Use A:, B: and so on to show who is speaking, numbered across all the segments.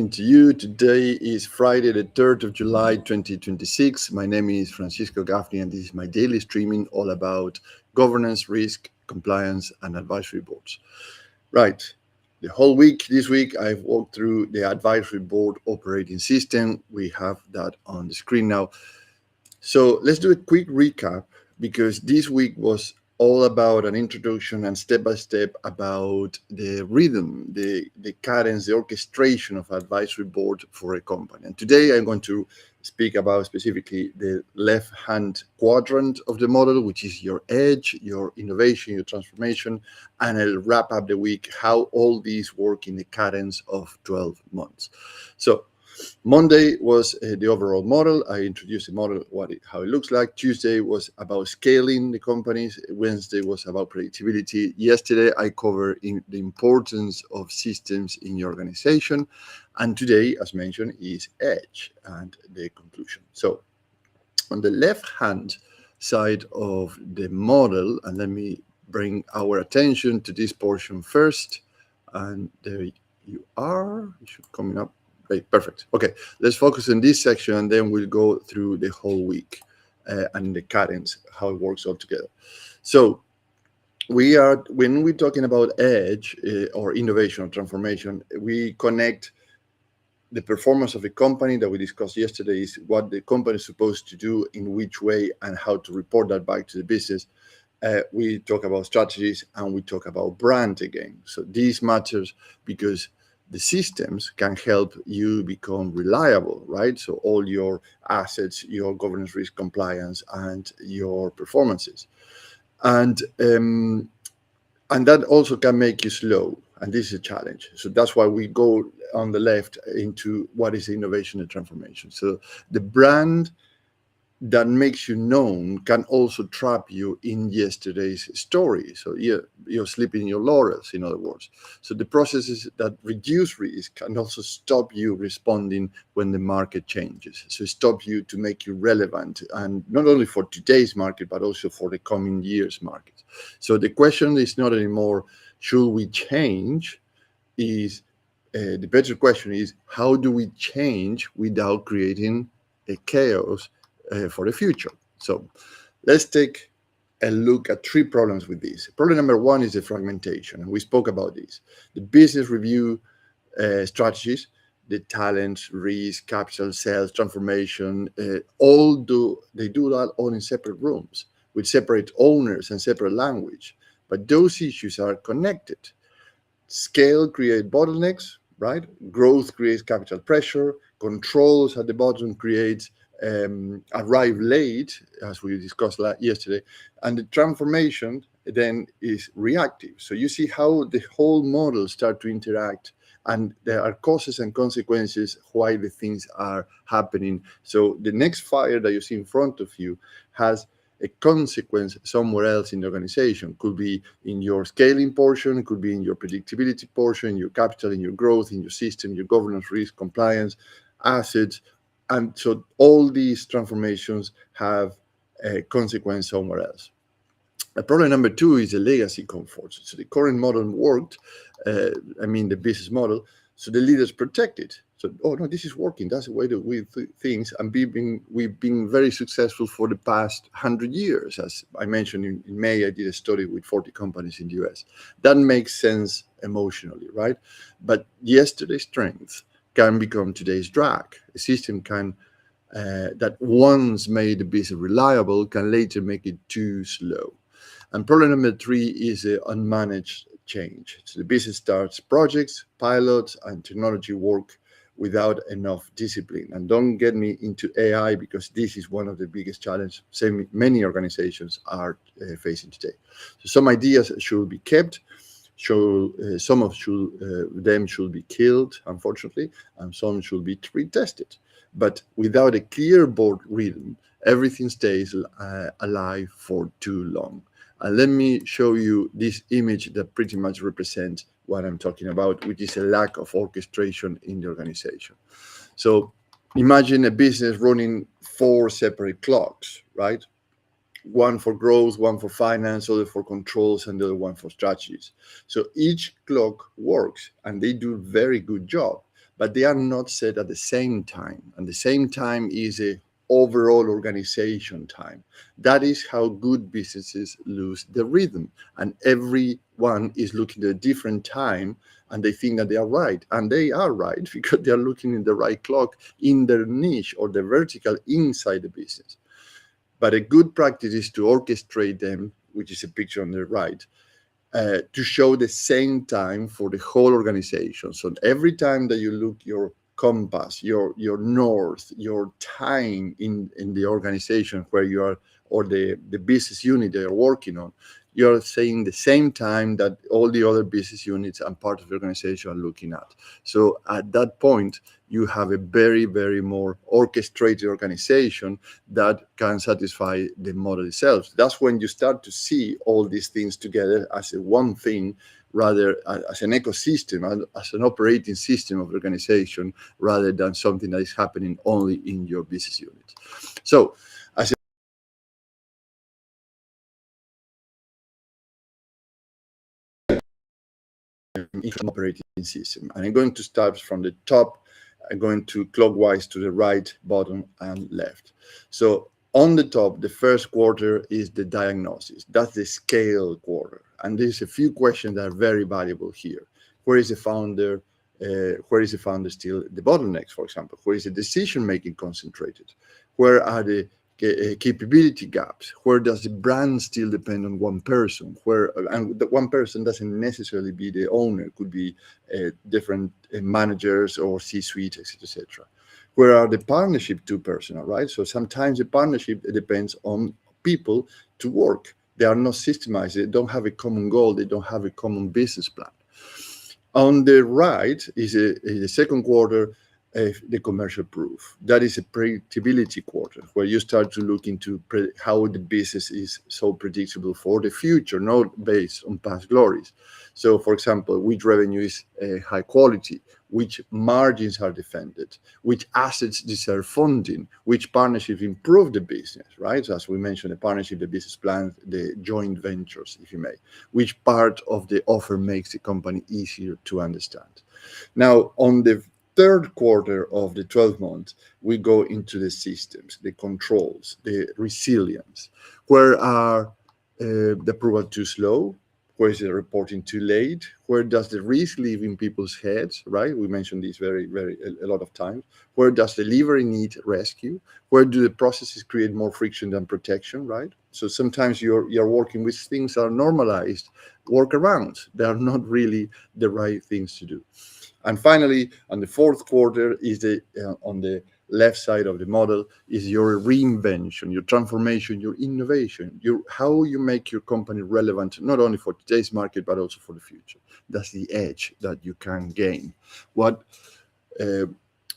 A: talking to you. Today is Friday, the 3rd of July, 2026. My name is Francisco Gaffney, and this is my daily streaming all about governance, risk, compliance, and advisory boards. Right. The whole week, this week, I've walked through the advisory board operating system. We have that on the screen now. So let's do a quick recap because this week was all about an introduction and step-by-step about the rhythm, the cadence, the orchestration of advisory board for a company. And today I'm going to speak about specifically the left-hand quadrant of the model, which is your edge, your innovation, your transformation, and I'll wrap up the week how all these work in the cadence of 12 months. So Monday was the overall model. I introduced the model, how it looks like. Tuesday was about scaling the companies. Wednesday was about predictability. Yesterday, I covered the importance of systems in your organization. And today, as mentioned, is edge and the conclusion. So on the left-hand side of the model, and let me bring our attention to this portion first. And there you are. It should coming up. Great, perfect. Okay, let's focus on this section and then we'll go through the whole week and the cadence, how it works all together. So when we're talking about edge or innovation or transformation, we connect the performance of the company that we discussed yesterday is what the company is supposed to do, in which way, and how to report that back to the business. We talk about strategies and we talk about brand again. So this matters because the systems can help you become reliable, right? So all your assets, your governance, risk, compliance, and your performances. And that also can make you slow. And this is a challenge. So that's why we go on the left into what is innovation and transformation. So the brand that makes you known can also trap you in yesterday's story. So you're sleeping in your laurels, in other words. So the processes that reduce risk can also stop you responding when the market changes. So stop you to make you relevant, and not only for today's market, but also for the coming year's market. So the question is not anymore, should we change? The better question is, how do we change without creating a chaos for the future? So let's take a look at three problems with this. Problem number one is the fragmentation, and we spoke about this. The business review strategies, the talent, risk, capital, sales, transformation, they do that all in separate rooms with separate owners and separate language. But those issues are connected. Scale creates bottlenecks, right? Growth creates capital pressure. Controls at the bottom creates arrive late, as we discussed yesterday, and the transformation then is reactive. So you see how the whole model start to interact, and there are causes and consequences why the things are happening. So the next fire that you see in front of you has a consequence somewhere else in the organization. Could be in your scaling portion, could be in your predictability portion, your capital, in your growth, in your system, your governance, risk, compliance, assets. And so all these transformations have a consequence somewhere else. Problem number two is the legacy comfort. So the current model worked, the business model, so the leaders protect it. So, oh no, this is working. That's the way that we do things. And we've been very successful for the past 100 years. As I mentioned in May, I did a study with 40 companies in the US. That makes sense emotionally, right? But yesterday's strength can become today's drag. A system that once made the business reliable can later make it too slow. And problem number three is the unmanaged change. So the business starts projects, pilots, and technology work without enough discipline. And don't get me into AI, because this is one of the biggest challenges many organizations are facing today. So some ideas should be kept. Some of them should be killed, unfortunately, and some should be retested. But without a clear board rhythm, everything stays alive for too long. And let me show you this image that pretty much represents what I'm talking about, which is a lack of orchestration in the organization. So imagine a business running 4 separate clocks, right? One for growth, one for finance, other for controls, and the other one for strategies. So each clock works and they do a very good job. but they are not set at the same time. And the same time is a overall organization time. That is how good businesses lose the rhythm. And everyone is looking at a different time and they think that they are right. And they are right because they are looking in the right clock in their niche or the vertical inside the business. But a good practice is to orchestrate them, which is a picture on the right, to show the same time for the whole organization. So every time that you look your compass, your north, your time in the organization where you are, or the business unit that you're working on, you're saying the same time that all the other business units and part of the organization are looking at. So at that point, you have a very, very more orchestrated organization that can satisfy the model itself. That's when you start to see all these things together as a one thing, rather as an ecosystem, as an operating system of the organization, rather than something that is happening only in your business unit. So as operating system, and I'm going to start from the top. I'm going to clockwise to the right, bottom, and left. So on the top, the first quarter is the diagnosis. That's the scale quarter. And there's a few questions that are very valuable here. Where is the founder? Where is the founder still? The bottlenecks, for example. Where is the decision-making concentrated? Where are the capability gaps? Where does the brand still depend on one person? And the one person doesn't necessarily be the owner. It could be different managers or C-suite, etc., etc. Where are the partnership two personnel, right? So sometimes the partnership depends on people to work. They are not systemized. They don't have a common goal. They don't have a common business plan. On the right is the second quarter, the commercial proof. That is a predictability quarter, where you start to look into how the business is so predictable for the future, not based on past glories. So, for example, which revenue is high quality, which margins are defended, which assets deserve funding, which partnerships improve the business, right? So as we mentioned, the partnership, the business plan, the joint ventures, if you may, which part of the offer makes the company easier to understand. Now, on the third quarter of the 12 months, we go into the systems, the controls, the resilience. Where are the approval too slow? Where is the reporting too late? Where does the risk live in people's heads, right? We mentioned this a lot of times. Where does delivery need rescue? Where do the processes create more friction than protection, right? So sometimes you're working with things that are normalized workarounds. They are not really the right things to do. And finally, on the fourth quarter is on the left side of the model is your reinvention, your transformation, your innovation, how you make your company relevant, not only for today's market, but also for the future. That's the edge that you can gain. For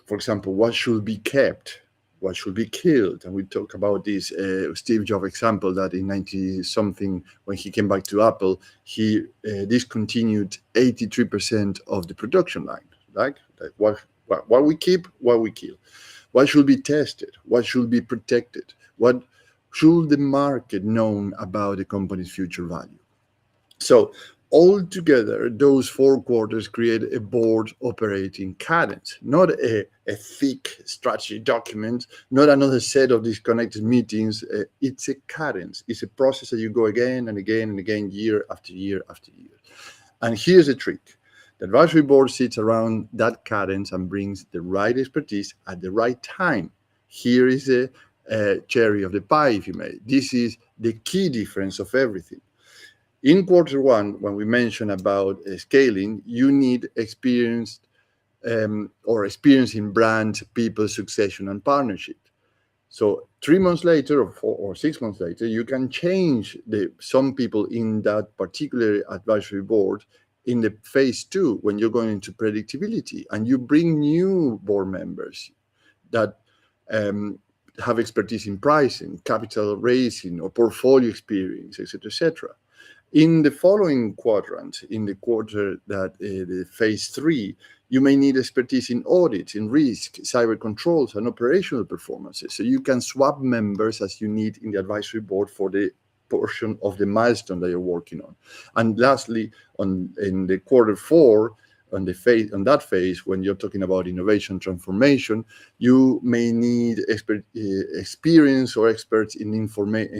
A: example, what should be kept? What should be killed? And we talk about this Steve Jobs example that in 90-something, when he came back to Apple, he discontinued 83% of the production line, right? What we keep, what we kill. What should be tested? What should be protected? What should the market know about the company's future value? So altogether, those 4 quarters create a board operating cadence, not a thick strategy document, not another set of disconnected meetings. It's a cadence. It's a process that you go again and again and again, year after year after year. And here's the trick. The advisory board sits around that cadence and brings the right expertise at the right time. Here is a cherry of the pie, if you may. This is the key difference of everything. In quarter one, when we mention about scaling, you need experience in brand, people, succession, and partnership. So 3 months later, or 4 or 6 months later, you can change some people in that particular advisory board in the phase 2, when you're going into predictability, and you bring new board members that have expertise in pricing, capital raising, or portfolio experience, etc., etc. In the following quadrant, in the quarter that the phase 3, you may need expertise in audit, in risk, cyber controls, and operational performances. So you can swap members as you need in the advisory board for the portion of the milestone that you're working on. And lastly, in the quarter 4, on that phase, when you're talking about innovation transformation, you may need experience or experts in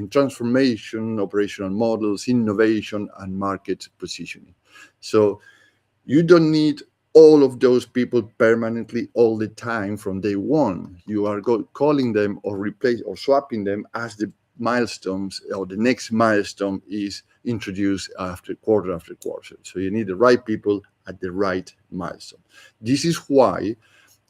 A: transformation, operational models, innovation, and market positioning. So you don't need all of those people permanently all the time from day one. You are calling them or replace or swapping them as the milestones or the next milestone is introduced after quarter. So you need the right people at the right milestone. This is why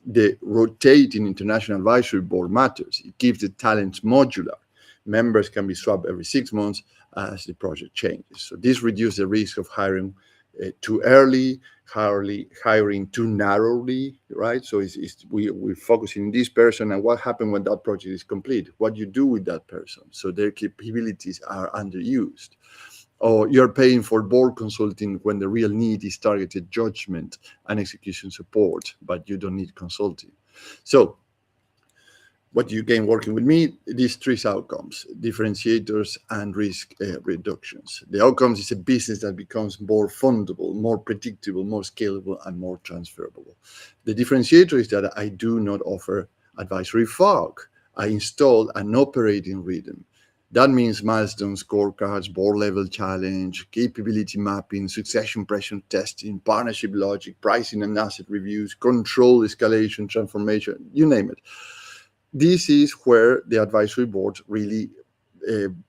A: the rotating international advisory board matters. It keeps the talents modular. Members can be swapped every 6 months as the project changes. So this reduces the risk of hiring too early, hiring too narrowly, right? So we're focusing on this person and what happens when that project is complete, what you do with that person. So their capabilities are underused. Or you're paying for board consulting when the real need is targeted judgment and execution support, but you don't need consulting. So what you gain working with me, these three outcomes: differentiators and risk reductions. The outcomes is a business that becomes more fundable, more predictable, more scalable, and more transferable. The differentiator is that I do not offer advisory fog. I install an operating rhythm. That means milestones, scorecards, board level challenge, capability mapping, succession pressure testing, partnership logic, pricing and asset reviews, control, escalation, transformation, you name it. This is where the advisory board really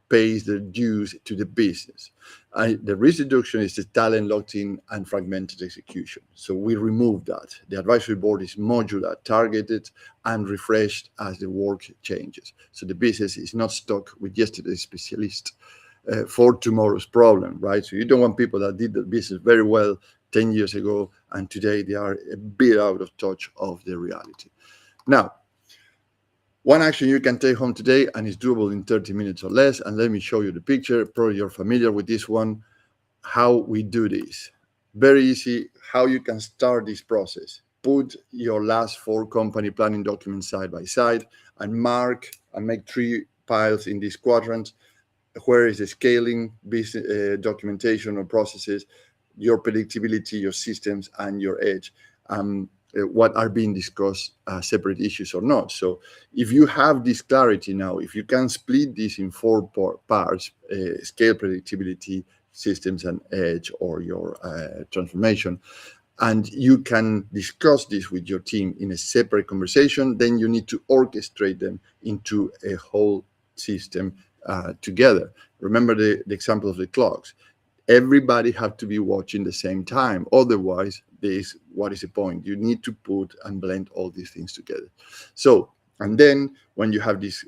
A: pays their dues to the business. The risk reduction is the talent locked in and fragmented execution. So we remove that. The advisory board is modular, targeted, and refreshed as the work changes. So the business is not stuck with yesterday's specialist for tomorrow's problem, right? So you don't want people that did the business very well 10 years ago, and today they are a bit out of touch of the reality. Now, one action you can take home today, and it's doable in 30 minutes or less. And let me show you the picture. Probably you're familiar with this one, how we do this. Very easy, how you can start this process. Put your last 4 company planning documents side by side and mark and make 3 piles in this quadrant. Where is the scaling, business, documentation or processes, your predictability, your systems, and your edge. What are being discussed separate issues or not. So if you have this clarity now, if you can split this in 4 parts, scale, predictability, systems, and edge, or your transformation, and you can discuss this with your team in a separate conversation, then you need to orchestrate them into a whole system together. Remember the example of the clocks. Everybody have to be watching the same time. Otherwise, what is the point? You need to put and blend all these things together. So, and then when you have this,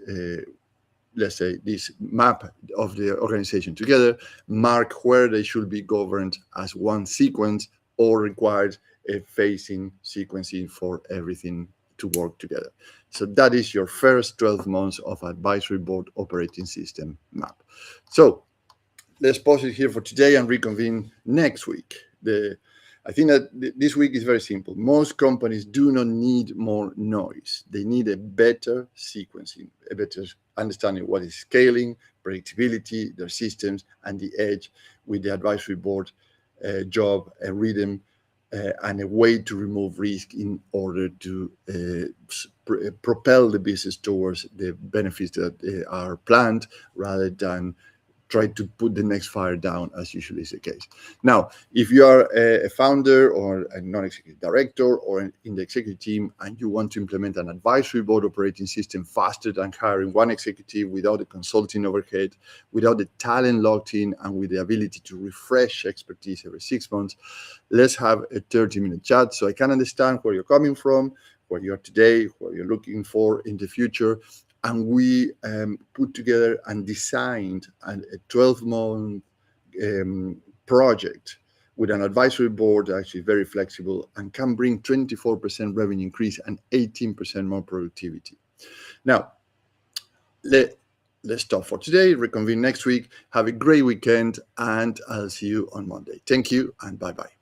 A: let's say, this map of the organization together, mark where they should be governed as one sequence or required a phasing sequencing for everything to work together. So that is your first 12 months of advisory board operating system map. So let's pause it here for today and reconvene next week. I think that this week is very simple. Most companies do not need more noise. They need a better sequencing, a better understanding what is scaling, predictability, their systems, and the edge with the advisory board job, a rhythm, and a way to remove risk in order to propel the business towards the benefits that are planned rather than try to put the next fire down, as usually is the case. Now, if you are a founder or a non-executive director or in the executive team and you want to implement an advisory board operating system faster than hiring one executive without the consulting overhead, without the talent locked in, and with the ability to refresh expertise every 6 months, let's have a 30-minute chat so I can understand where you're coming from, where you are today, what you're looking for in the future. And we put together and designed a 12-month project with an advisory board actually very flexible and can bring 24% revenue increase and 18% more productivity. Now, let's stop for today, reconvene next week. Have a great weekend, and I'll see you on Monday. Thank you, and bye-bye.